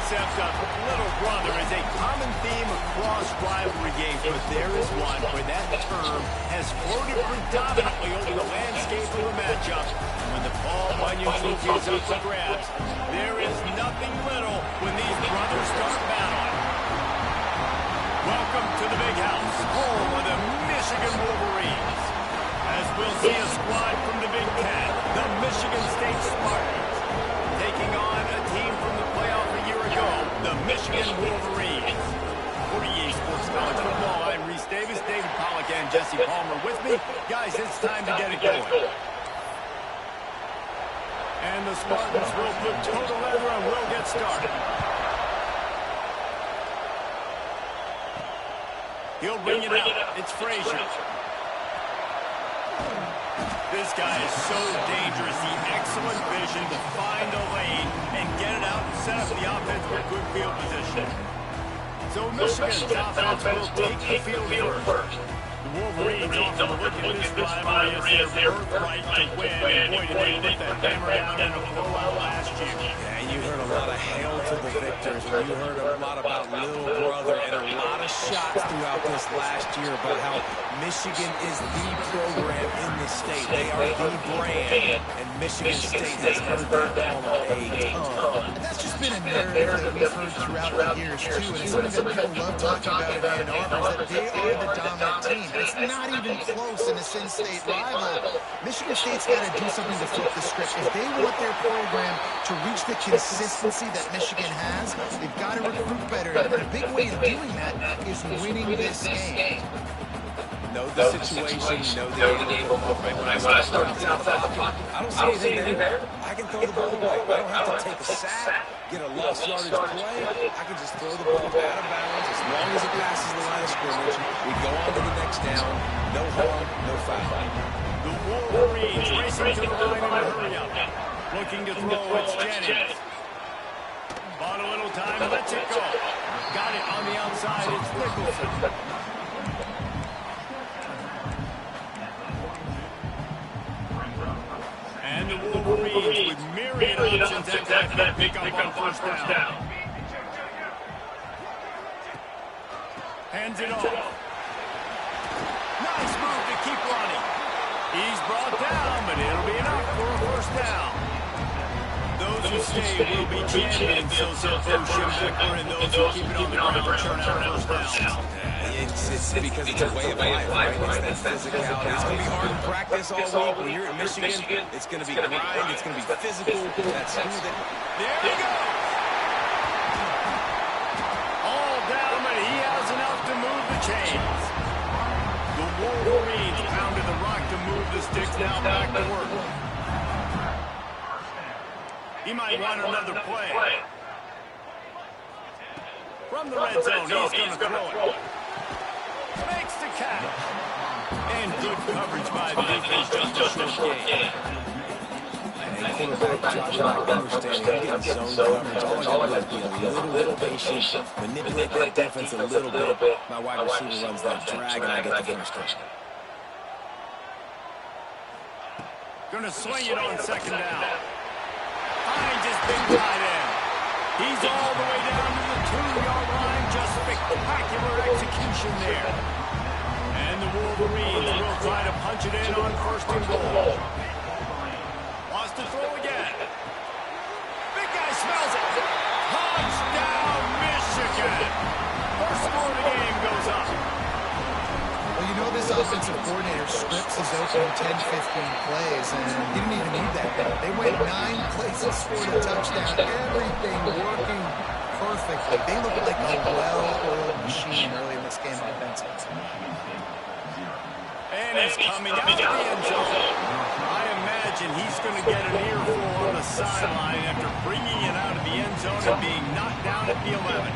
concept of little brother is a common theme across rivalry games, but there is one where that term has floated predominantly over the landscape of a matchup. And when the Paul Bunyan Trophy is up for grabs, there is nothing little when these brothers start battling. Welcome to the Big House, home of the Michigan Wolverines. As we'll see a squad from the Big Ten, the Michigan State Spartans, taking on a team from the playoff a year ago, the Michigan Wolverines. For EA Sports College Football, I'm Reese Davis, David Pollack, and Jesse Palmer with me. Guys, it's time to get it going. And the Spartans will put total leather and we'll get started. He'll bring it out. It's Frazier. This guy is so dangerous. He excellent vision to find a lane and get it out and set up the offense for good field position. So Michigan's offense will take the field first. The Wolverines often look at this rivalry as their birthright to win. And boy, did they put the hammer down in a blowout last year. Yeah, you heard a lot of hail to the victors. You heard a lot about little brother and a lot of shots throughout this last year about how Michigan is the program in the state. They are the brand, and Michigan State has heard that call a ton. And that's just been a narrative that we've heard throughout the years, too. And it's something that people love talking about in Ann Arbor, is that they are the dominant team. It's not even close in a Sin-State rival. Michigan State's got to do something to flip the script. If they want their program to reach the consistency that Michigan has, they've got to recruit better. And a big way of doing that is winning this game. Know the situation, know the game. When I start outside the pocket, I don't see anything there. I can throw the ball away. I don't have to take a sack, get a lost yardage play. I can just throw the ball out of bounds. As long as it passes the line of scrimmage, we go on to the next down. No harm, no foul. The Wolverines racing to the line in a hurry up. Looking to throw, it's Jennings. Bought a little time, lets it go. Got it on the outside, it's Nicholson. And the Wolverines with myriad options at that pick up on first down. Hands it off. Nice move to keep running. He's brought down, but it'll be enough for a first down. Those who stay will be champions, so Schumacher, and those who keep it on the ground will turn out first down. It's because it's a way of life, right? It's that physicality. It's going to be hard in practice all week. When you're at Michigan, it's going to be grind. It's going to be physical. That's who that. There you go. All down, but he has enough to move the chains. The Wolverines pounded the rock to move the sticks. Now back to work. He might want another play. From the red zone, he's going to throw it. Makes the catch. And good coverage by the defense, just a short game. And quarterback Josh understanding getting zone coverage. All I got to do is be a little patient, manipulate that defense a little bit. My wide receiver runs that drag, and I get the first down. Going to swing it on second down. Finds his big tight end. He's all the way down to the 2-yard line. Just spectacular execution there. And the Wolverines will try to punch it in on first and goal. Wants to throw again. Big guy smells it. Touchdown, Michigan. First score of the game goes up. Well, you know this offensive coordinator scripts his opening 10, 15 plays, and he didn't even need that. They went 9 plays and scored a touchdown. Everything working perfectly. They look like a well-oiled machine early in this game offensively. And he's coming out of the end zone. I imagine he's going to get an earful on the sideline after bringing it out of the end zone and being knocked down at the 11.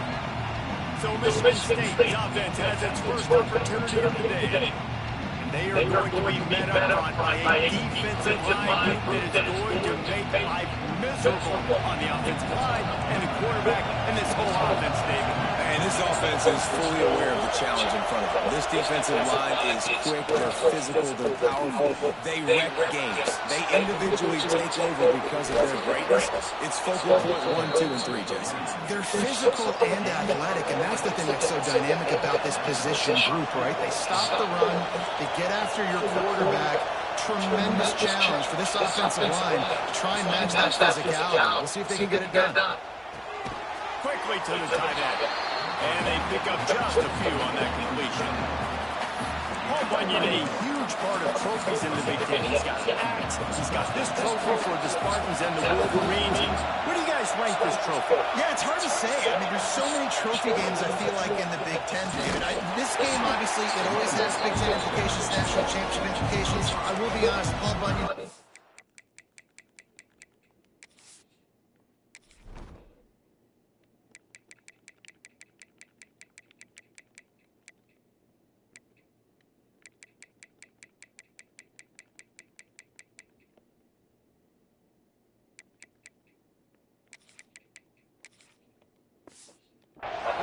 So Michigan State's offense has its first opportunity of the day. And they are going to be met up by a defensive line that is going to make life miserable on the offensive line and the quarterback and this whole offense, David. And this offense is fully aware of the challenge in front of them. This defensive line is quick, they're physical, they're powerful. They wreck games. They individually take over because of their greatness. It's focal point 1, 2, and 3, Jesse. They're physical and athletic, and that's the thing that's so dynamic about this position group, right? They stop the run, they get after your quarterback. Tremendous challenge for this offensive line to try and match that physicality. We'll see if they can get it done. Quickly to the tight end. And they pick up just a few on that completion. Paul Bunyan, a huge part of trophies in the Big Ten. He's got hats. He's got this trophy for the Spartans and the Wolverines. Where do you guys rank this trophy? Yeah, it's hard to say. I mean, there's so many trophy games, I feel like, in the Big Ten, David. This game, obviously, it always has Big Ten implications, national championship implications. I will be honest, Paul Bunyan.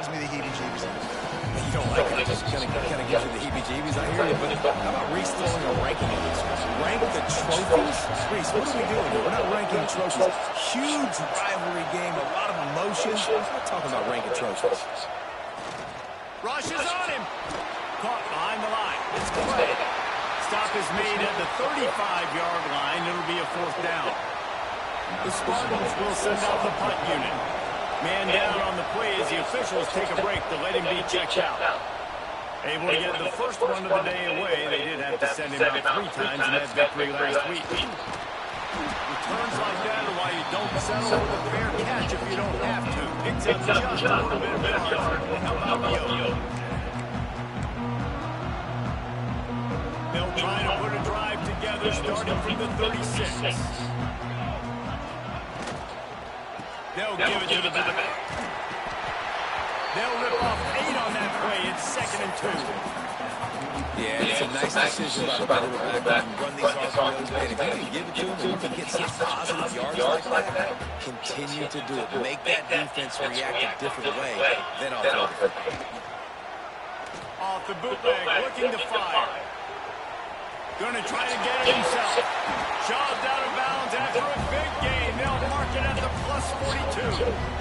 Gives me the heebie-jeebies. You don't like it. Just kind of gives you the heebie-jeebies. I hear you, but how about Reese throwing a ranking of this? Rank the trophies? Reese, what are we doing here? We're not ranking trophies. Huge rivalry game, a lot of emotions. We're not talking about ranking trophies. Rush is on him. Caught behind the line. It's Clay. Stop is made at the 35-yard line. It'll be a 4th down. The Spartans will send out the punt unit. Man down on the play as the officials take a break to let him be checked out. Able to get the first one of the day away. They did have to send him out 3 times in that victory last week. Returns like that are why you don't settle with a fair catch if you don't have to. Picks up just a little bit of yard. How about Yo? They'll try to put a drive together starting from the 36. They'll give it to the back. They'll rip off 8 on that play. It's 2nd and 2. Yeah, it's a nice decision by the quarterback to run these RPOs. Man, if you can give it to him and you can get some positive yards like that, continue to do it. Make that defense react a different way than offense. Off the bootleg, looking to fire. Going to try to get it himself. Shoved out of bounds after a big gain. They'll mark it at the +42.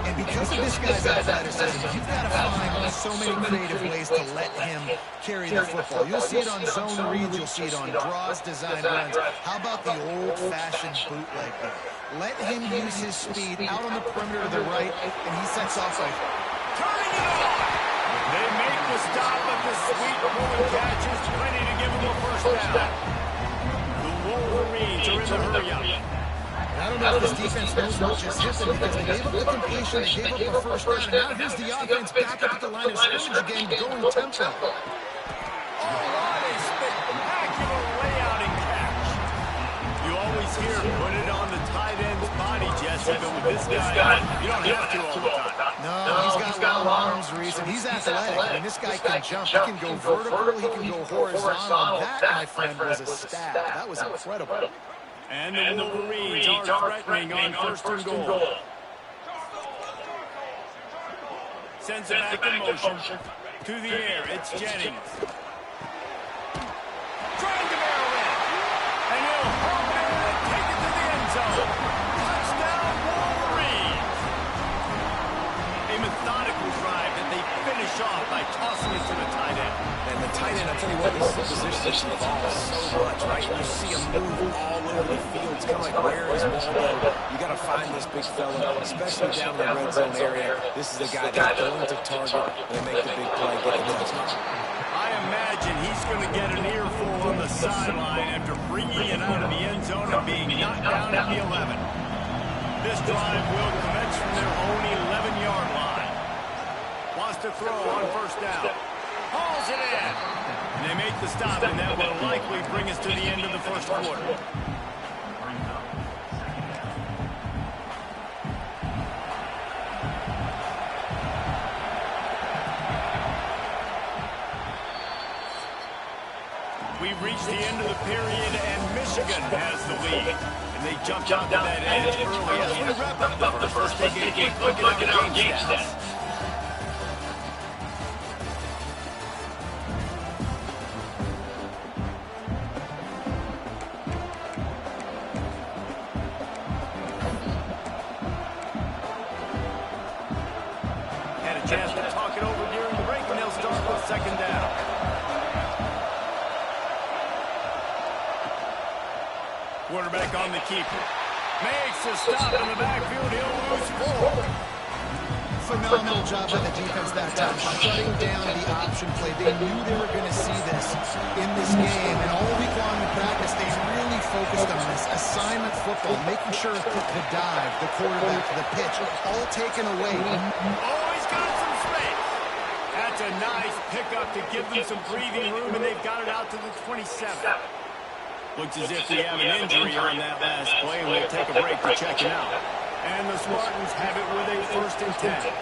And because of this guy's athleticism, you've got to find so many creative ways to let him carry the football. You'll see it on zone reads. You'll see it on draws, design runs. How about the old-fashioned bootleg there? Let him use his speed out on the perimeter to the right, and he sets off like turning it on. They make the stop, but the sweet pulling catch is plenty to give him a 1st down. The Wolverines are in the hurry-up. I don't know if this defense knows what just happened because they gave up the completion, they gave up the 1st down, and now here's the offense back up at the line of scrimmage again, going tempo. Oh, what a spectacular layout and catch. You always hear put it on the tight end's body, Jesse, but with this guy, you don't have to all the time. No, he's got long arms, Reese, and he's athletic. I mean, this guy can jump. He can go vertical, he can go horizontal. That, my friend, was a stab. That was incredible. And the Wolverines are threatening on 1st and goal. Sends it back in motion. To the air, it's Jennings. Trying to barrel in. And he'll hop in and take it to the end zone. Touchdown, Wolverines. A methodical drive that they finish off by tossing it to the tight end. And the tight end, I'll tell you what, this is a position that she evolves so much, right? You see him move all over the field. It's kind of like, where is Waldo? You got to find this big fella, especially down in the red zone area. This is the guy that's going to target and make the big play, get the touchdown. I imagine he's going to get an earful on the sideline after bringing it out of the end zone and being knocked down at the 11. This drive will commence from their own 11-yard line. Wants to throw on 1st down. Hauls it in. And they make the stop, and that will likely bring us to the end of the 1st quarter. We've reached the end of the period, and Michigan has the lead. And they jumped out to that edge early. As we wrap up the first, let's take a quick look at our game stats. second down. Quarterback on the keeper. Makes a stop in the backfield. He'll lose 4. Phenomenal job by the defense that time, shutting down the option play. They knew they were going to see this in this game, and all week long in practice, they really focused on this assignment football, making sure the dive, the quarterback, the pitch, all taken away. Oh, he's got some space. That's a nice pickup to give them some breathing room, and they've got it out to the 27. Looks as if we have an injury on that last play, and we'll take a break to check him out. And the Spartans have it with a 1st and 10.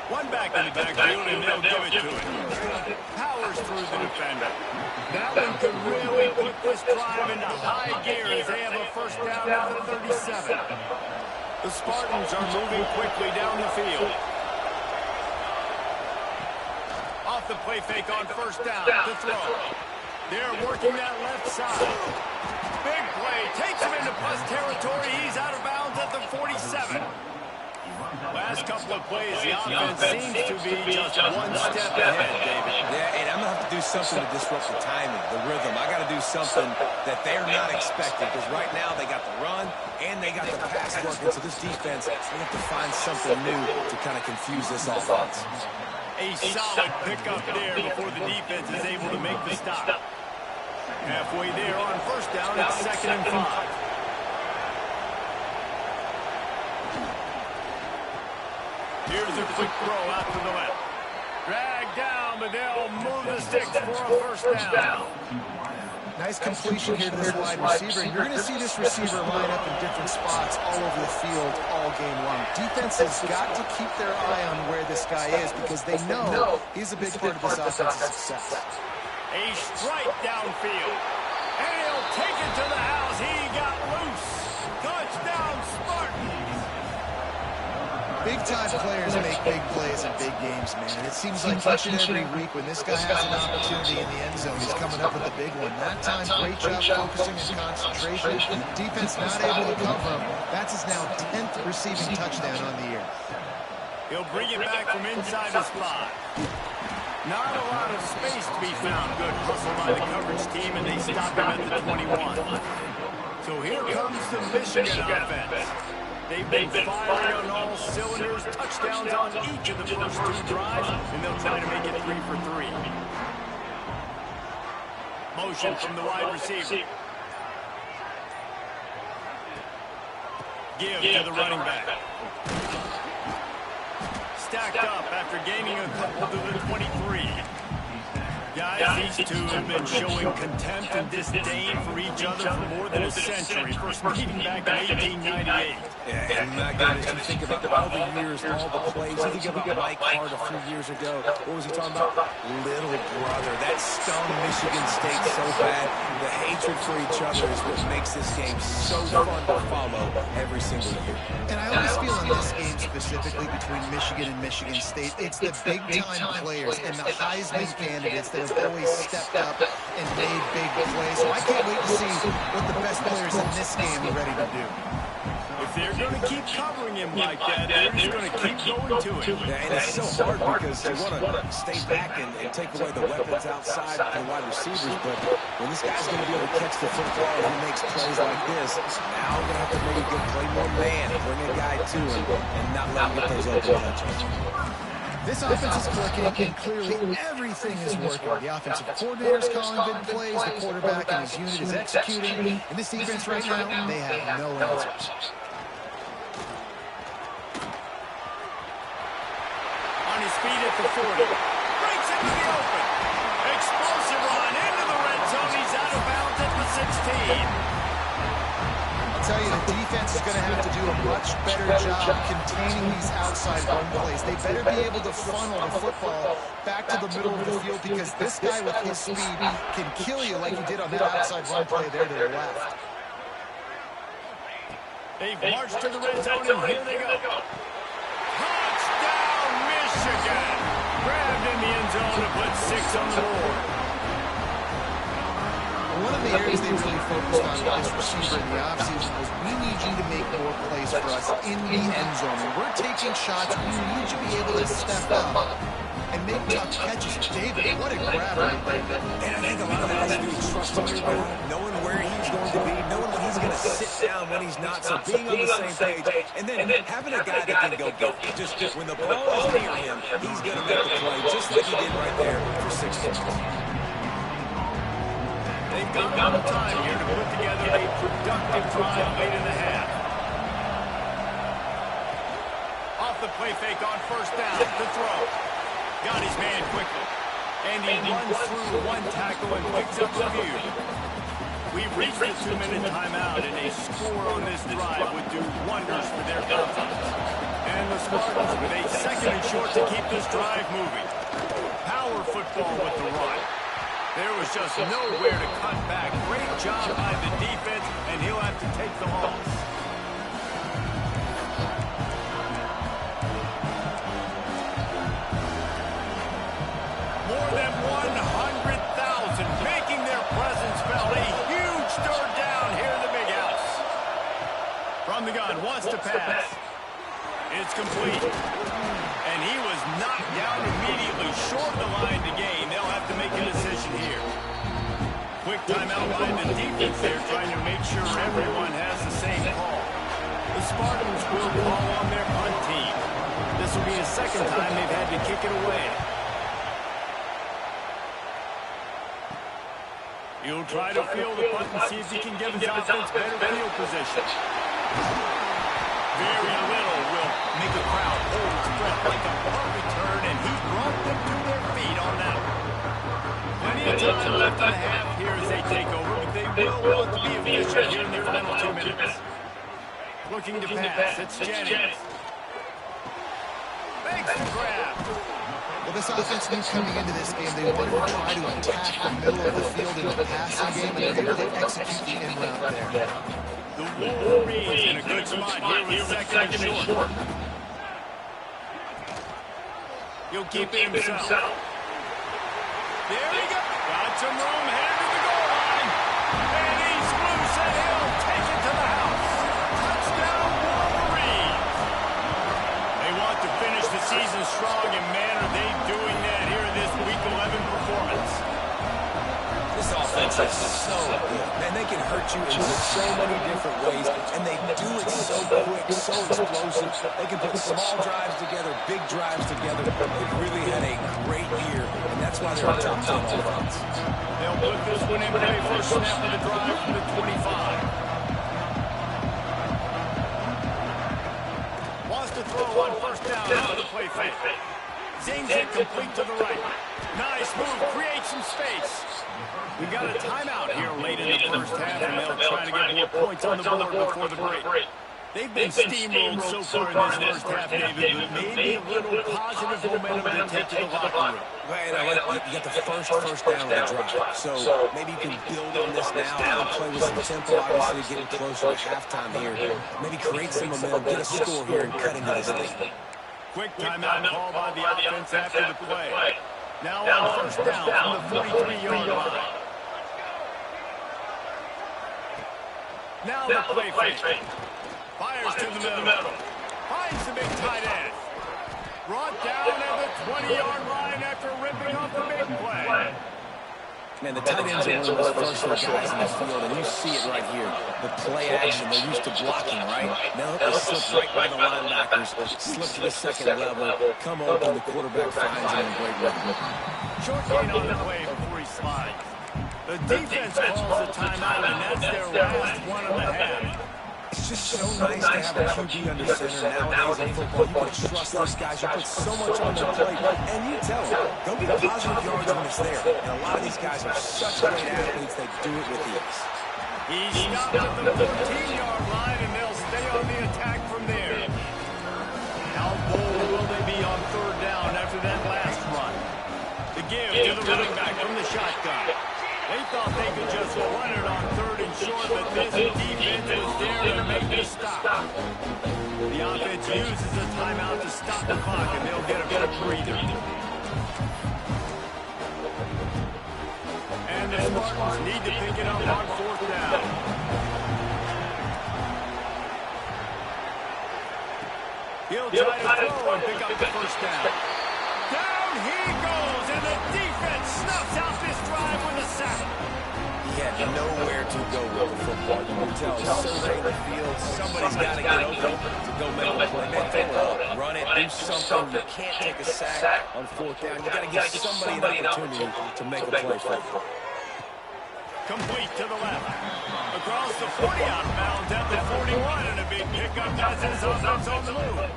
One back in the backfield, and they'll give it to him. Powers through the defender. That one could really put this drive into high gear as they have a 1st down at the 37. The Spartans are moving quickly down the field. Off the play fake on 1st down to throw. They're working that left side. Big play, takes him into plus territory. He's out of bounds at the 47. Last couple of plays, the offense seems to be just one step ahead, David. Yeah, and I'm going to have to do something to disrupt the timing, the rhythm. I got to do something that they're not expecting, because right now they got the run and they got the pass working. So this defense, they have to find something new to kind of confuse this offense. A solid pickup there before the defense is able to make the stop. Halfway there on 1st down, it's 2nd and 5. Here's a quick throw out to the left. Drag down, but they'll move the sticks for a 1st down. Nice completion here to this wide receiver. And you're going to see this receiver line up in different spots all over the field all game long. Defense has got to keep their eye on where this guy is, because they know he's a big part of this offense's success. A strike downfield. And he'll take it to the house. He got loose. Touchdown, Spartans. Big-time players make big plays in big games, man. And it seems like each and every week when this guy has an opportunity in the end zone, he's coming up with a big one. That time, great job focusing and concentration. Defense not able to cover him. That's his now 10th receiving touchdown on the year. He'll bring it back from inside the spot. Not a lot of space to be found. Good hustle by the coverage team, and they stop him at the 21. So here comes the Michigan offense. They've been firing on all cylinders, touchdowns on each of the first 2 drives, and they'll try to make it 3 for 3. Motion from the wide receiver. Give to the running back. Stacked up after gaining a couple to the 23. Guys, these two have been showing contempt and disdain for each other for more than a century. First meeting back in 1898. Yeah, and my goodness, you think about all the years, all the plays. You think about Mike Hart a few years ago. What was he talking about? Little brother. That stung Michigan State so bad. The hatred for each other is what makes this game so fun to follow every single year. And I always feel in this game specifically between Michigan and Michigan State, it's the big-time players and the Heisman candidates that have always stepped up and made big plays. So I can't wait to see what the best players in this game are ready to do. If they're going to keep covering him like that, they're just going to keep going to him. Yeah, and it's so hard because you want to stay back and take away the weapons outside for the wide receivers, but when this guy's going to be able to catch the football and he makes plays like this, now we're going to have to maybe go play more man, bring a guy to him, and not let him get those open touches. This offense is clicking, and clearly everything is working. The offensive coordinator is calling big plays, the quarterback and his unit is executing, and this defense right now, they have no answers. On his feet at the 40. Breaks into the open. Explosive run into the red zone. He's out of bounds at the 16. I'll tell you, the defense is going to have to do a much better job containing these outside run plays. They better be able to funnel the football back to the middle of the field, because this guy with his speed can kill you like he did on that outside run play there to the left. They've marched to the red zone, and here they go. Touchdown, Michigan! Grabbed in the end zone to put 6 on the board. One of the areas they really focused on with this receiver in the offseason was, we need you to make more plays for us in the end zone. When we're taking shots, we need you to be able to step up and make tough catches. David, what a grabber. And I think a lot of that has to do with trusting your guy, knowing where he's going to be, knowing when he's going to sit down, when he's not, so being on the same page, and then having a guy that can go get it. Just when the ball is near him, he's going to make the play, just like he did right there for 6 yards. They've got a little time here to put together a productive drive late in the half. Off the play fake on first down to throw. Got his man quickly. And he runs through one tackle and picks up a few. We've reached the 2-minute timeout, and a score on this drive would do wonders for their confidence. And the Spartans with a second and short to keep this drive moving. Power football with the run. There was just nowhere to cut back. Great job by the defense, and he'll have to take the loss. More than 100,000 making their presence felt. A huge third down here in the big house. From the gun, wants to pass. It's complete. And he was knocked down immediately, short of the line to gain. They'll have to make a decision here. Quick timeout by the defense there, trying to make sure everyone has the same call. The Spartans will call on their punt team. This will be the second time they've had to kick it away. He'll try to field the punt and see if he can give his offense better field position. Very little will make a crowd hold its breath like a punt return, and he brought them to their feet on that one. Plenty of time left in the half here as they take over, but they will want to be efficient here in the final 2 minutes. Looking to pass, it's Jennings. Makes the grab. Well, this offense knew coming into this game they wanted to try to attack the middle of the field in the passing game, and they were able to execute the in-route there. The Wolverines in a good spot here with second and short. He'll keep it himself. There he goes. Got some room, headed to the goal line. And he's loose, and he'll take it to the house. Touchdown, Wolverines. They want to finish the season strong, and man, are they doing that here in this Week 11 performance. This offense is so good. Man, they can hurt you in so many different ways, and they do it so quick, so explosive. They can put small drives together, big drives together. They've really had a great year, and that's why they're a top 10 offense. They'll put this one in play first snap of the drive from the 25. Wants to throw on first down out of the play fake. Zings it complete to the right. Nice move, creates some space. We got a timeout here late in the first half, and they'll try to get more points on the board before the break. They've been steamrolled so far in this first half, David, but maybe a little positive momentum to take to the locker room. Well, you got the first down of the drive, so maybe you can build on this now and play with some tempo, obviously getting closer to halftime here. Maybe create some momentum, get a score here, and cut into this lead. Quick timeout called by the offense after the play. Now on first down from the 43-yard line. Now the play fake. Fires to the middle. Finds the big tight end. Brought down at the 20-yard line after ripping off the big play. Man, the tight ends are one of those first guys in the field, and you see it right here. The play action, they're used to blocking, right? Now they slip right by the linebackers, slip to the second level, come open, the quarterback finds him in a great way. Short gain on the play before he slides. The defense calls a timeout, and that's their last one of the half. It's just so nice to have a QB under center nowadays in football. You can trust those guys. You put so much on their plate, and you tell them, go get positive yards when it's there. And a lot of these guys are such great athletes, they do it with ease. He stopped at the 14-yard line, and they'll stay on the attack from there. How bold will they be on third down after that last run? The give to the running back from the shotgun. They thought they could just run it on third and short, but this defense was there to make the stop. The offense uses a timeout to stop the clock, and they'll get a bit of breather. And the Spartans need to pick it up on fourth down. He'll try to throw and pick up the first down. Down he goes! football. You can tell surveying the field, somebody's got to get open to go make a play. Man, throw it up, run it, do something. You can't take a sack on fourth down. You got to give somebody an opportunity to make a play for you. Complete to the left. Across the 40 out of bounds at the 41, and a big pickup as his offense on the move.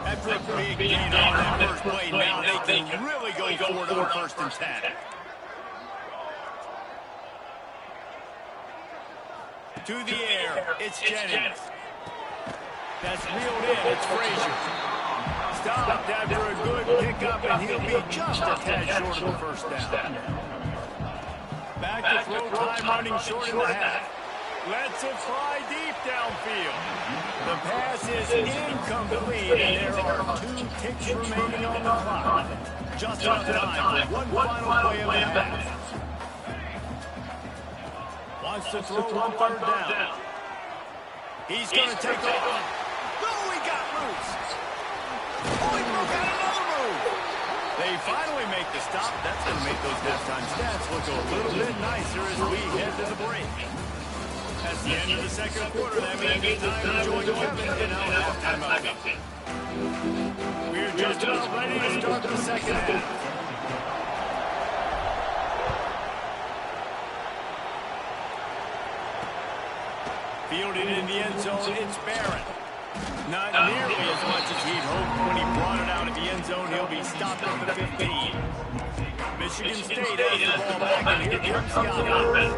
After a big gain on that first play, now they can really go for it on first and 10. To the air, it's Jennings. That's reeled in, it's Frazier. Stopped after a good pickup, and he'll be just a tad short of the first down. Back to throw, time running short in the half. Lets it fly deep downfield. The pass is incomplete, and there are 2 ticks remaining on the clock. Just enough time for one final play of the half. Wants to throw on third down. He's going to take off. Oh, he got loose. Oh, he broke out another move. They finally make the stop. That's going to make those halftime stats look a little bit nicer as we head to the break. That's the end of the second quarter. That means it's time to join Kevin in our halftime update. We're just about ready to start the second half. Fielded in the end zone, it's Barron. Not nearly as much as he'd hoped when he brought it out of the end zone. He'll be stopped at the 15. Michigan State has the ball back, and here comes the offense.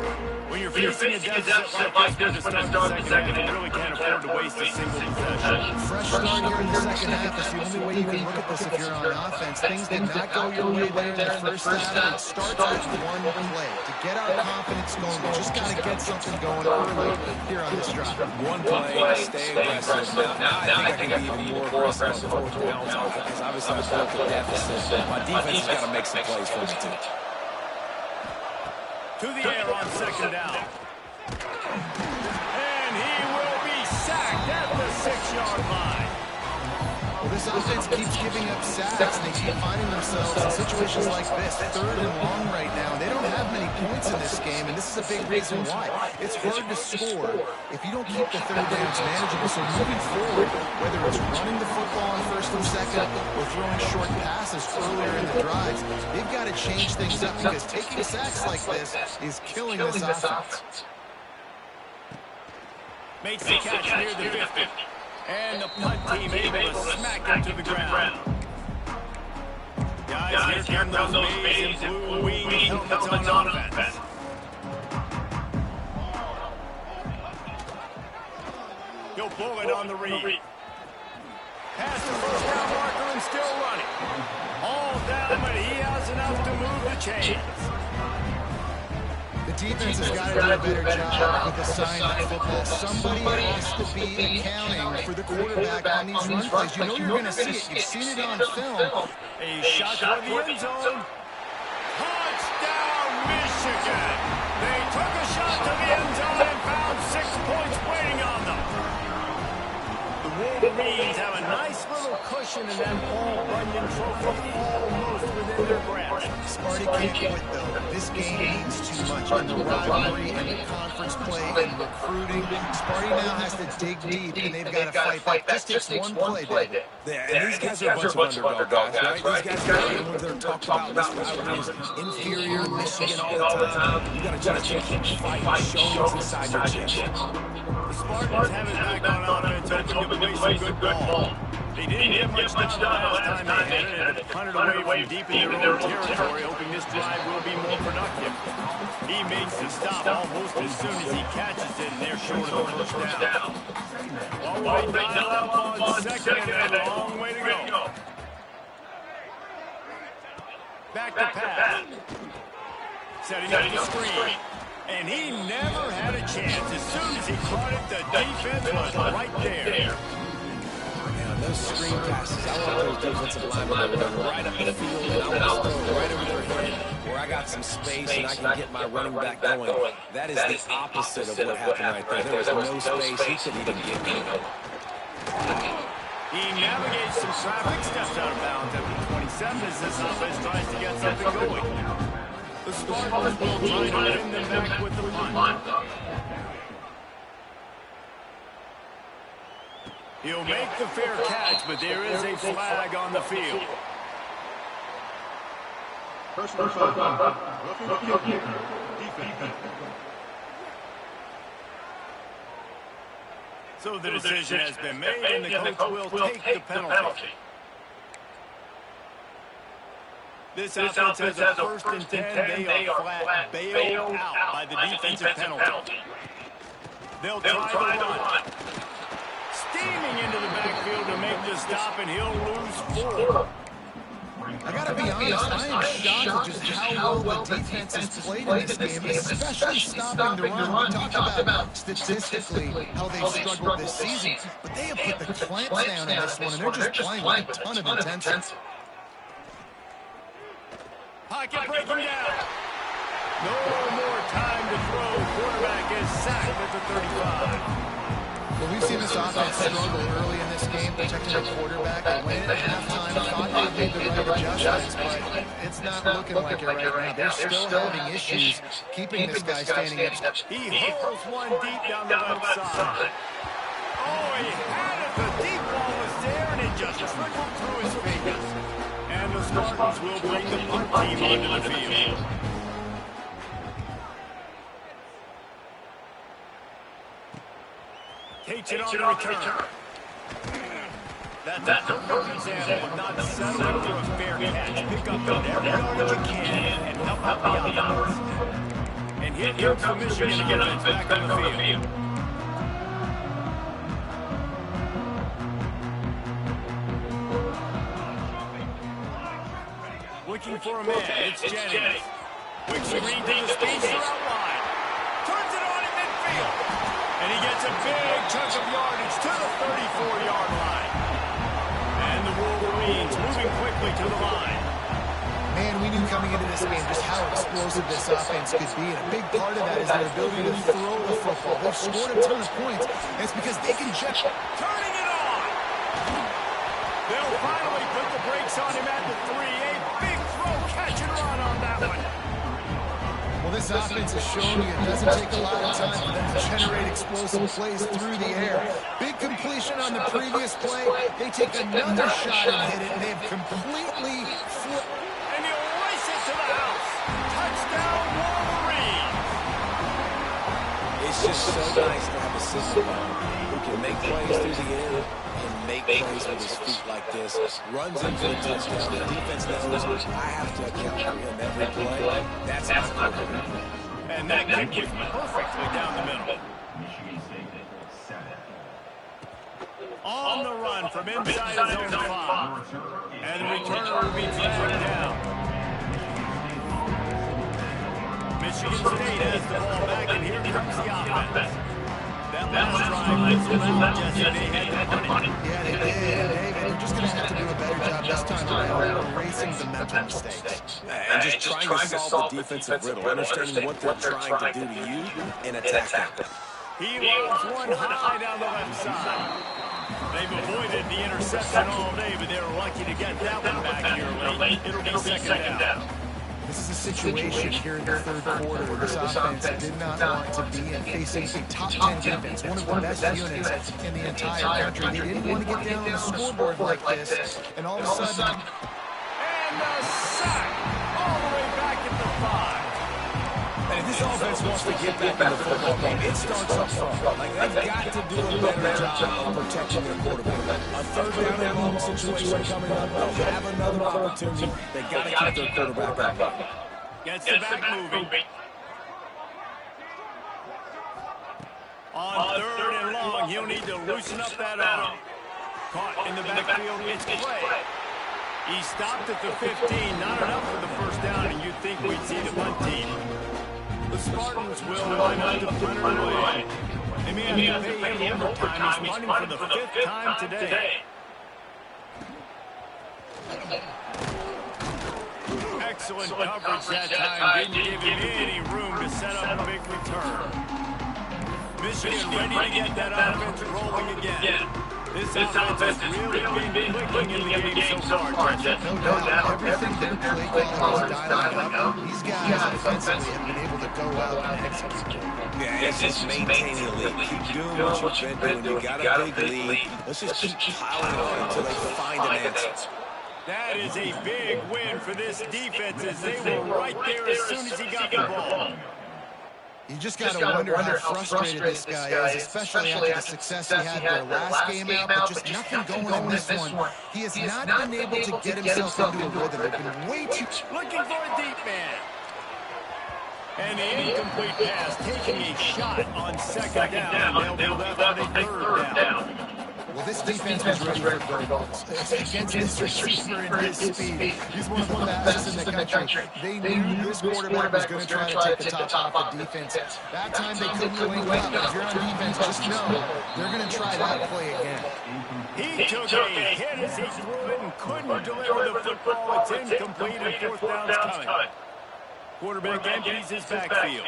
When you're facing a deficit like this to start the second half, you really can't afford to waste a single possession. Fresh start here in the second half. That's the only way you can look at this if you're on offense. Things did not go your way there in the first half. It starts with one play. To get our confidence going, we just got to get something going early here on this drive. One play, stay aggressive. Now I think I can be even more aggressive on fourth down because obviously I built the deficit. My defense has got to make some plays for me too. To the air on second down. And he will be sacked at the 6-yard line. Well, this offense keeps giving up sacks, and they keep finding themselves in situations like this, third and long right now. They don't have many points in this game, and this is a big reason why. It's hard to score if you don't keep the third downs manageable. So moving forward, whether it's running the football on first and second or throwing short passes earlier in the drives, they've got to change things up because taking sacks like this is killing this offense. Makes the catch near the 50. And the punt team able to smack him to the ground. Guys, here come those maize and blue wing helmets on offense. He'll pull it on the read. Past the first down marker and still running. All down, but he has enough to move the chains. The defense has got to do a better job with assignment football. Somebody has to be accounting for the quarterback on these run plays. You know you're going to see it. You've seen it on film. A shot for the end zone. Touchdown, Michigan. They took a shot to the end zone and found 6 points waiting on them. The Wolverines have a nice little cushion in that Paul Bunyan trophy almost within their grasp. Sparty can't quit, though. This game means too much. And the rivalry and the conference play and recruiting. Sparty now has to dig deep, and they've got to fight back. Just takes one play, David. Yeah, and these guys are a bunch of underdog guys, right? These guys are the ones that are talked about this rivalry is inferior Michigan all the time. You got to just keep fighting, show what's inside your chest. The Spartans have it back on offense, hoping to play some good ball. They didn't get much done the last time they had it, punted away from deep in their own territory, hoping this drive will be more productive. He makes the stop almost as soon as he catches it, and they're short of the first down. Well, they dial up on second, and a long way to go. Back to pass. Setting up the screen. And he never had a chance. As soon as he caught it, the defense was right there. Yeah, those screen passes, I want those defensive linemen to go right up the field, and I want to throw right over their head where I got some space and I can get my running back going. That is the opposite of what happened right there. There was no space. He couldn't even get me. He navigates some traffic, steps out of bounds at the 27 as this offense tries to get something going. The Spartans will try to win them back with the punt. He'll make the fair catch, but there is a flag on the field. Personal foul. Roughing the kicker. Defense. So the decision has been made, and the coach will take the penalty. This offense has a 1st and 10. They are flat bailed out by the defensive penalty. They'll try the run. Steaming into the backfield to make the stop, and he'll lose 4. I gotta be honest, I am shocked at just how well the defense has played in this game, especially stopping the run. We talked about statistically how they've struggled this season, but they have put the clamps down in this one, and they're just playing with a ton of intensity. Pocket breaking down. No more time to throw. Quarterback is sacked at the 35. Well, we've seen this offense struggle early in this game, protecting the quarterback. They went at halftime, thought they made the right adjustments, but it's not looking like it right now. They're still having issues keeping this guy standing up. He holds one deep down the left side. Oh, he had it. The deep ball was there, and it just trickled through his fingers. And the Spartans will bring the punt team onto the field. Takes it on the return. That's a perfect example of not settling for a fair catch. Pick up whatever yardage you can and help out the offense. And here comes the Michigan offense back on the field. Looking for a man. It's Jennings. Quick screen to the speedster out wide. Turns it on in midfield. And he gets a big chunk of yardage to the 34-yard line. And the Wolverines moving quickly to the line. Man, we knew coming into this game just how explosive this offense could be, and a big part of that is their ability to throw the football. They've scored a ton of points, and it's because they can just... Turning it on! They'll finally put the brakes on him at the 3. A big throw, catch and run on that one. Well, this offense has shown you it doesn't take a lot of time for them to generate explosive plays through the air. Big completion on the previous play. They take another shot and hit it, and they've completely flipped. And he'll race it to the house. Touchdown, Wolverines. It's just so nice to have a system who can make plays through the air and make plays with his feet like this. Runs into the touchdown. The defense knows I have to account for him every play. That's my quarterback. And that kick was perfectly down the middle. On the run from inside his own 5. And the returner will be dragged down. Michigan State has the ball back, and here comes the offense. That last drive was allowed, Jesse. They had to punt it. Yeah, they did. David, they're just going to have to do a better job this time around erasing the mental mistakes. And just trying to solve the defensive riddle, understanding what they're trying to do to you and attack them. He loads one high down the left side. They've avoided the interception all day, but they're lucky to get that one back here late. It'll be second down. This is a situation here in the third quarter where this offense did not want to be in, facing a top 10 defense, one of the best units in the entire country. They didn't want to get down on the scoreboard like this, and all of a sudden... And a sack all the way back at the 5. And if this offense wants to get back in the football game, it starts up front. Like, they've got to do a better job of protecting their quarterback. A third down and long situation coming up. They'll have another opportunity. They've got to keep their quarterback up. Gets the back moving. On third and long, he'll need to loosen up that arm. Caught in the backfield, it's Clay. He stopped at the 15, not enough for the first down, and you'd think we'd see the punt team. The Spartans will line up to punt it away. They may have to pay him overtime. He's punting for the 5th time today. Excellent coverage that time. Didn't give him any room to set up a big return. Michigan ready to get that offense rolling again. This offense has really been clicking in the game so far, Jesse. No doubt. Everything their play call is dialing up. These guys have defensively have been able to go out and execute. Yeah, it's just maintaining the lead. Keep doing what you've been doing. You got a big lead. Let's just keep piling on until they find an answer. That is a big win for this defense as they were right there as soon as he got the ball. You just got to wonder how frustrated this guy is, especially after the success he had their last game out, but just nothing going in this one. He has not been able to get himself into a rhythm. They've been way too... Looking for a deep man. And the incomplete pass, taking a shot on second down. They'll be left on a third down. Well, this defense was ready for goals. Against this receiver and his speed. He's one of the fastest in the country. They knew this quarterback was going to try to take the top off the defense. That time they couldn't link up. If you're on defense, just know they're going to try that play again. He took a hit as he threw it and couldn't deliver the football. It's incomplete and fourth down's coming. Quarterback empties his backfield.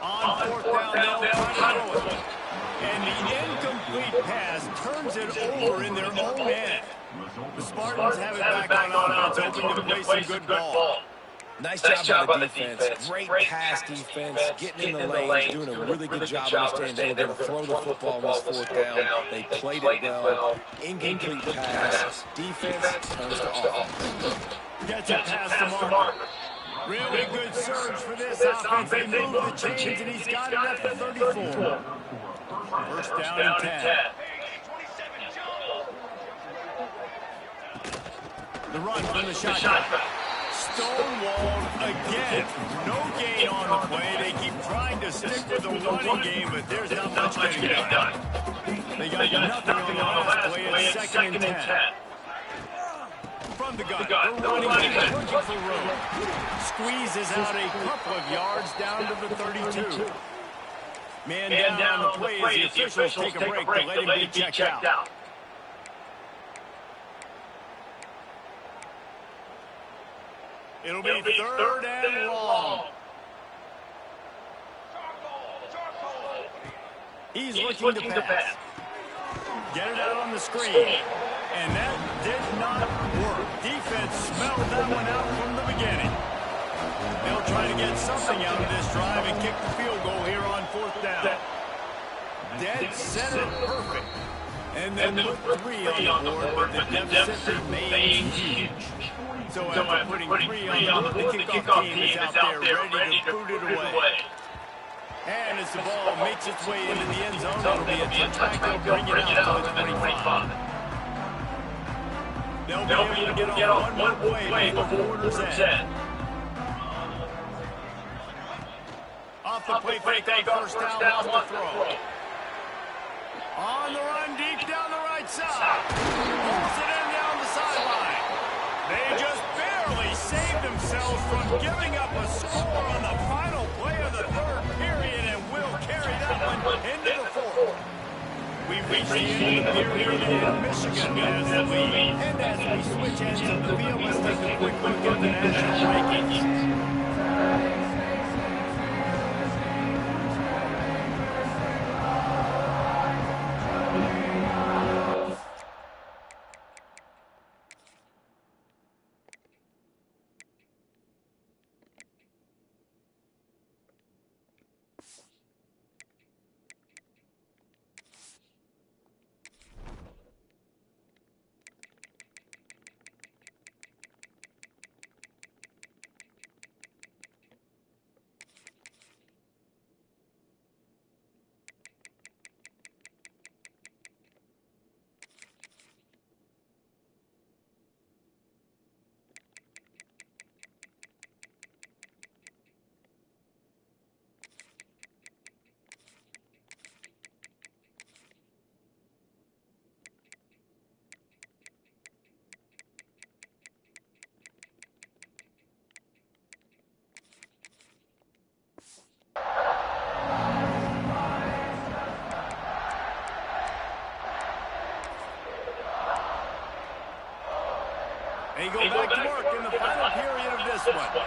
On fourth down, they'll try to throw it. And the incomplete pass turns it over in their own end. The Spartans have it back on offense, hoping to play some good ball. Nice job by the defense. Great pass defense. Getting in the lanes, doing a really good job understanding they were going to throw the football on this fourth down. They played it well. Incomplete pass. Defense turns to offense. Gets it past the marker. Really good surge for this offense. They move the chains, and he's got it at the 34. First down and 10. The run from the shotgun. Stonewalled again. No gain on the play. They keep trying to stick with the running game, but there's not much getting done. They got nothing on the last play. It's second and 10. From the gun, they're running back, looking for room. Squeezes out a couple of yards down to the 32. Man down on the play as the officials take a break to let him be checked out. It'll be third and long. He's looking to pass. Get it out on the screen. And that did not work. Defense smelled that one out from the beginning. They'll try to get something out of this drive and kick the field goal here on fourth down. Dead center perfect. And then put 3 on the board, but the deficit remains huge. So after putting 3 on the board, the kickoff team is out there ready to boot it away. And as the ball makes its way into the end zone, it'll be a touchback. They'll bring it out to the 25. They'll be able to get on one play before the quarter's end. Off the play fake, first down, off the throw. On the run, deep down the right side. Pulls it in down the sideline. They just barely saved themselves from giving up a score on the final play of the third period and will carry that one into the fourth. We've reached the end of the period in Michigan as the lead. And as we switch ends of the field, let's take a quick look at the national rankings. They go back to work in the final period of this one.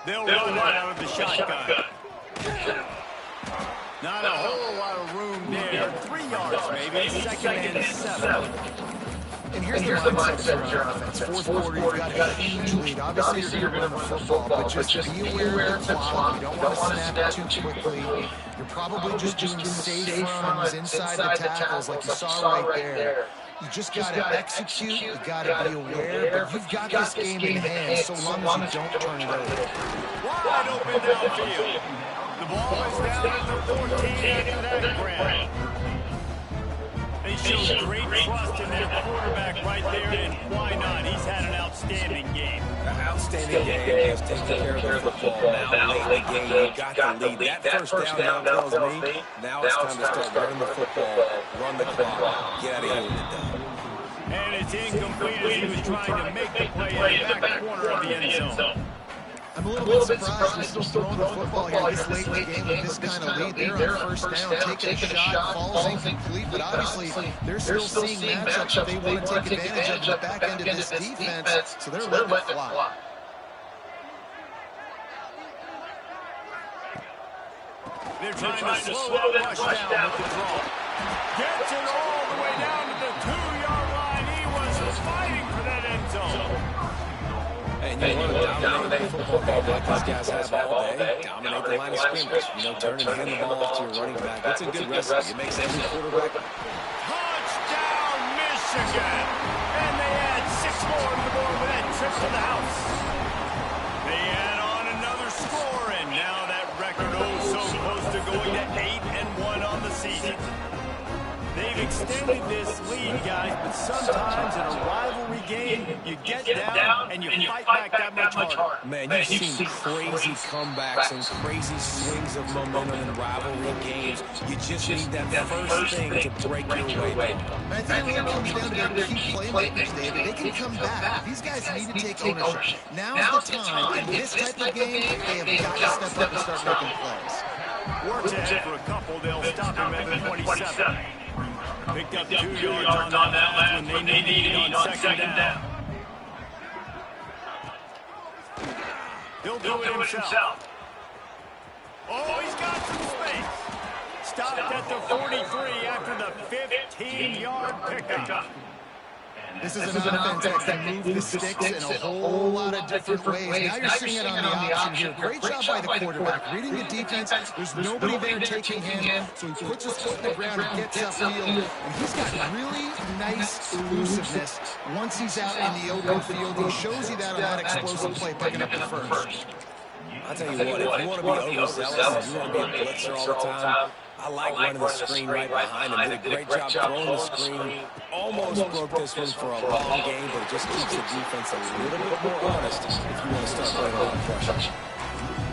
They'll run out of the shotgun. Not a whole lot of room there. 3 yards maybe. Second and 7. And here's the mindset of your offense. Fourth quarter, you've got a huge lead. Obviously, you're going to run the football, but just be aware of the clock. You don't want to snap it too quickly. You're probably just doing safe runs inside the tackles like you saw right there. You just got to execute. You got to be aware, but you've got this game in hand so long as you don't turn it over. Wide open downfield. The ball is down at the 14 after that grab. They show great trust in their quarterback right there, and why not? He's had an outstanding game. An outstanding game. Has taken care of the football. Now late in the game, you got the lead. That first down now tells me now it's time to start running the football, run the clock, get out of here with it done. And it's incomplete as he was trying to make the play in the back corner of the end zone. I'm a little bit surprised they're still throwing the football here this late in the game with this kind of lead. They're on first down, taking a shot, falls incomplete, but obviously they're still seeing matchups that they want to take advantage of the back end of this defense, so they're letting it fly. They're trying to slow that rush down with the draw. Gets it all the way down to the 2-yard line. He was fighting for that end zone. And you want to dominate the football game like these guys have all day. Dominate the line of scrimmage. You know, turn and hand the ball off to your running back. That's a good recipe. It makes every quarterback. Touchdown, Michigan! And they add 6 more to the board with that trip to the house. They add on another score, and now that record so close to going to 8-1 on the season. They've extended this lead, guys, but sometimes in a rivalry game, you get down and you fight back that much harder. Man, you've seen crazy comebacks and crazy swings of momentum in rivalry games. You just need that first thing to break your way. I think it really comes down to their key playmakers, David. They can come back. These guys need to take ownership. Now's the time. In this type of game, they have got to step up and start making plays. Works ahead for a couple. They'll stop him at the 27. Picked up 2 yards on that last when they needed on second down. He'll do it himself. Oh, he's got some space. Stopped at the 43 after the 15-yard pickup. This is an offense that can move the sticks in a whole lot of different ways. Now you're seeing it on the option here. Great job by the quarterback. Reading the defense, there's nobody there taking him, so he puts his foot in the ground and gets upfield. And he's got really nice elusiveness once he's out in the open field. He shows you that on that explosive play, picking up the first. I'll tell you what, if you want to be overzealous, you want to be a blitzer all the time, I like running the screen right behind him. Did a great job throwing the screen. Almost broke this one for a long game, but it just keeps the defense a little bit more honest if you want to start playing a lot of pressure.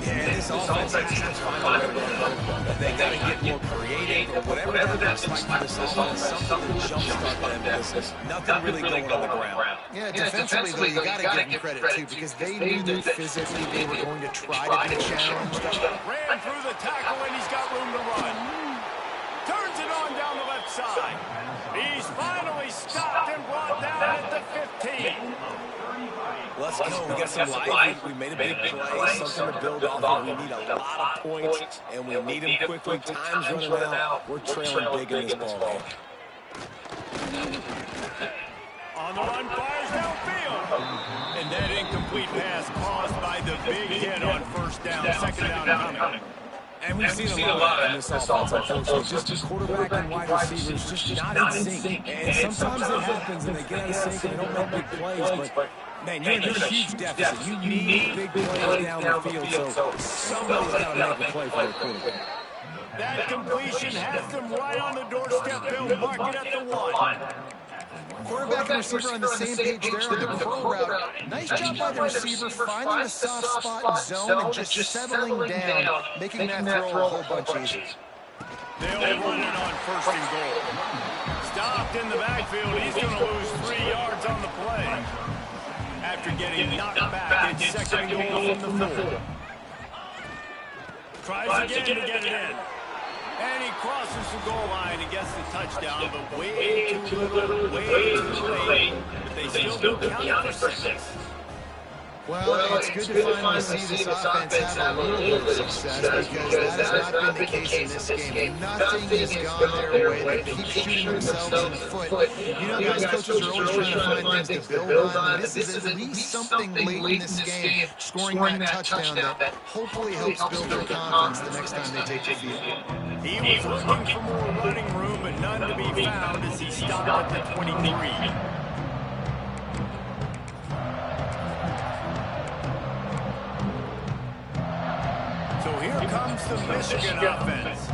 Yeah, this offense has to find a way to run. They got to get more creative or whatever that looks like for this offense. Something to jumpstart them because nothing really going on the ground. Yeah, defensively, though, you got to give them credit, too, because they knew that physically they were going to try to be challenged. Ran through the tackle, and he's got room to run. Turns it on down the left side. He's finally stopped and brought down at the 15. Let's go. We got some life. We made a big play, something to build off of. We need a lot of points, and we need them quickly. Time's running out. We're trailing big in this ball game. On the run, fires downfield. And that incomplete pass caused by the big hit on first down, second down coming. And we've seen a lot in this offense, unfortunately. Just the quarterback and wide receivers just not in sync. And sometimes it happens, and they get out of sync, and they don't make big plays. But, man, you're in a huge deficit. You need big plays down the field, so somebody's got to make a play for the quarterback. That completion has them right on the doorstep. They'll mark it at the 1. Quarterback and receiver on the same page there on the curl route. Nice job by the receiver, finding a soft spot in zone and just settling down, making that throw a whole bunch easier. They'll run it on first and goal. Stopped in the backfield. He's going to lose 3 yards on the play. After getting knocked back, it's second and goal from the 4. Tries again to get it in. And he crosses the goal line and gets the touchdown, but way too little, way too late. But they still do count it for 6. Well, it's good to finally see this offense have a little bit of success because that has not been the case in this game. Nothing has gone their way. They keep shooting themselves in the foot. You know, guys, coaches are always trying to find things to build on, and this is at least something late in this game, scoring that touchdown that hopefully helps build their confidence the next time they take the field. He was looking for more running room, but none to be found as he stopped at the 23. Here comes the Michigan offense.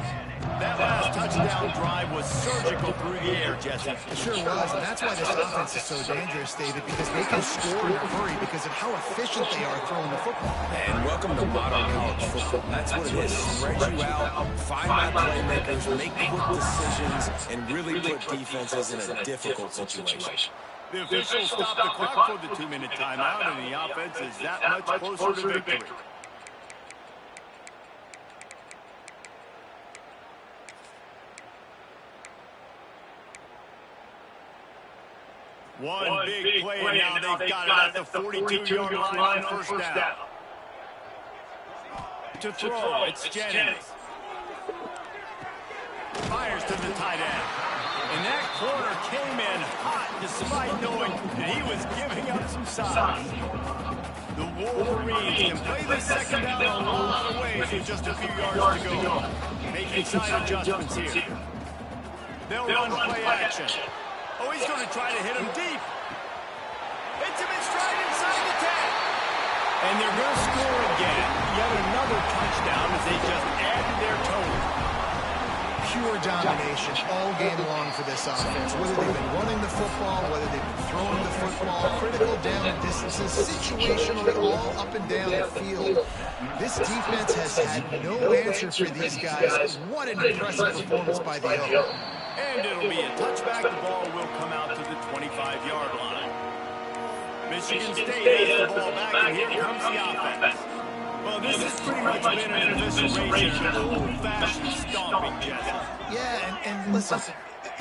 That last touchdown drive was surgical through the air, Jesse. It sure was, and that's why this offense is so dangerous, David, because they can score in a hurry because of how efficient they are throwing the football. And welcome to modern college football. That's what it is. Spread you out, find my playmakers, make quick decisions, and really put defenses in a difficult situation. The officials stopped the clock for the 2-minute timeout, and the offense is that much closer to victory. One big play, and now they've got it at the 42-yard line on first down. To throw, it's Jennings. Fires to the tight end. And that corner came in hot despite knowing that he was giving up some size. The Wolverines can play this second down a lot of ways with just a few yards to go. Making side adjustments here. They'll run play action. Oh, he's going to try to hit him deep. Hits him in stride inside the 10. And they're going to score again. Yet another touchdown as they just added their total. Pure domination all game long for this offense. Whether they've been running the football, whether they've been throwing the football, critical down and distances, situationally all up and down the field. This defense has had no answer for these guys. What an impressive performance by the O. And it'll be a touchback. The ball will come out to the 25-yard line. Michigan State has the ball back, and here comes the offense. Well, this has pretty much been an evisceration, an old-fashioned stomping, Jesse. Yeah, and listen,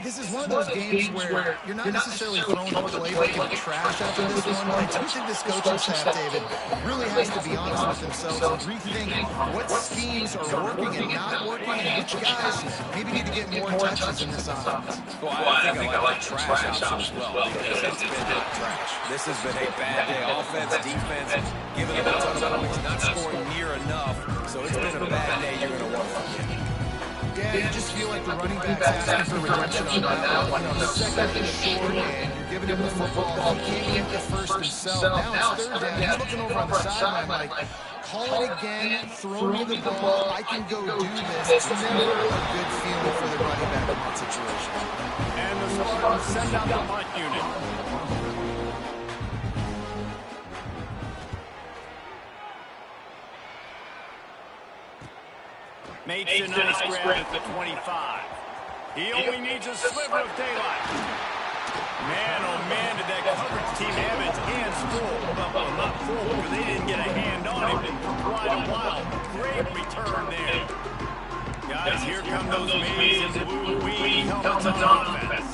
this is one of those games where you're not necessarily throwing a playbook in the trash after this one, but I do think this coaching staff, David, really has to be honest with themselves and rethink what schemes are working and not working, and which guys maybe need to get more touches in this offense. Well, I think I like the trash option as well, because it's been hot trash. This has been a bad day. Offense, defense, giving up a ton of points, not scoring near enough, so it's been a bad day you're going to want to forget. Yeah, you just feel like the running back's asking for redemption on that one. You know, second and short, and you're giving him the football. He can't get the first himself. Now it's third down. He's looking over on the sideline like, call it again, throw me the ball, I can go do this. It's never a good feeling for the running back in that situation. And the Spartans send out the punt unit. Makes a nice grab at the 25. He only needs a sliver of daylight. Man, oh man, did that coverage team have its hands full. Well, not full because they didn't get a hand on him for quite a while. Great return there. Guys, here come those maize and blue wing helmets on offense.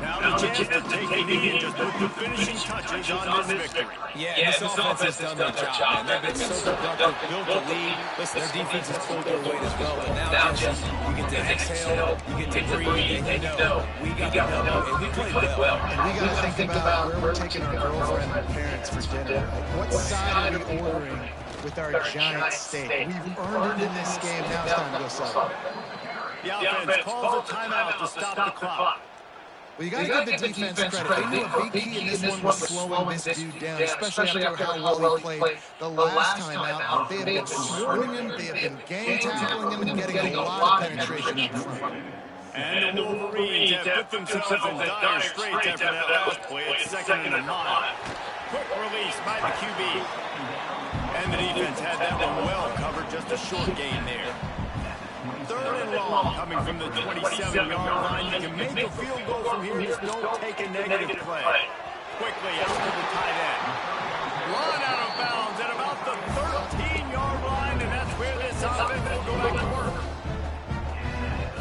Now the chance to take a knee and just put the finishing touches on this victory. Yeah, this offense has done their job, man. They've been so productive, built the lead. Listen, their defense has pulled their weight as well. But now, Jesse, you get to exhale, you get to breathe, and you know, we got the W, and we played well. And we got to think about where we're taking our girlfriend and parents for dinner. Like, what side are we ordering with our giant steak? We've earned it in this game. Now it's time to go celebrate. The offense calls a timeout to stop the clock. Well, you got to give the defense credit. They knew a big key in this one was slowing this dude down, especially after how well he played the last time out. They have been swarming him, they have been gang tackling him, and getting a lot of penetration up front. And the Wolverines have put themselves in dire straits after that last play. It's second and a mile. Quick release by the QB. And the defense had that one well covered, just a short gain there. Third and long, coming from the 27-yard line. You can make a field goal from here. Just don't take a negative play. Quickly out to the tight end. Run out of bounds at about the 13-yard line, and that's where this offense will go back to work.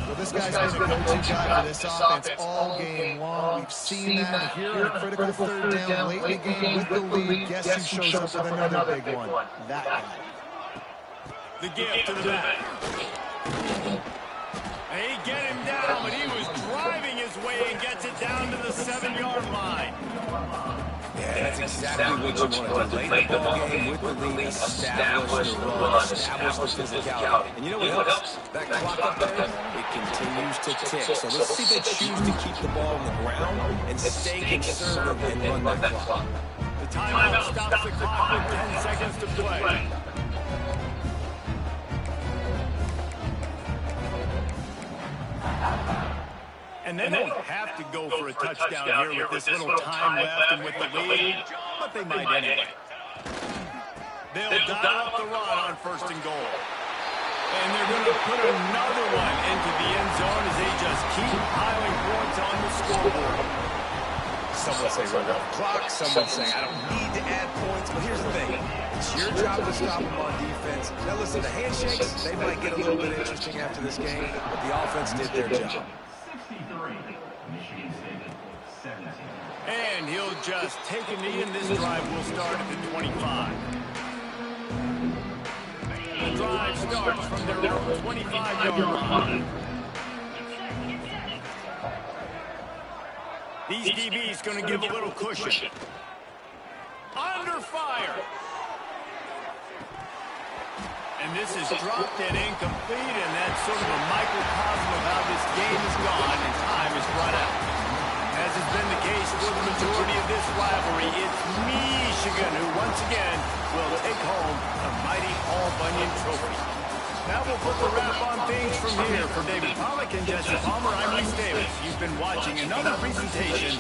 Well, this guy's been a go-to guy for this offense all game long. We've seen that here on a critical third down late in the game with the lead. Guess who shows up with another big one? That guy. The gift to the back. They get him down, but he was driving his way and gets it down to the 7-yard line. Yeah, that's exactly what you want to do. Late the ball game with the lead, establish the run, establish the physicality. And you know what else? That clock up there, it continues to tick. So let's see if they choose to keep the ball on the ground and stay conservative and run that clock. The timeout stops the clock with 10 seconds to play. And they don't have to go for a touchdown here with this little time left and with the lead, but they might anyway. They'll dial up the run on 1st and goal. And they're going to put another one into the end zone as they just keep piling points on the scoreboard. Some would say run out the clock. Some would say I don't need to add points. But here's the thing. It's your job to stop them on defense. Now listen, the handshakes, they might get a little bit interesting after this game, but the offense did their job. And he'll just take a knee, and this drive will start at the 25. The drive starts from their own 25-yard line. These DBs going to give a little cushion. Under fire. And this is dropped and incomplete, and that's sort of a microcosm of how this game is gone and time is run out. As has been the case for the majority of this rivalry, it's Michigan who once again will take home the mighty Paul Bunyan Trophy. Now we'll put the wrap on things from here. For David Pollack and Jesse Palmer, I'm Reese Davis. You've been watching another presentation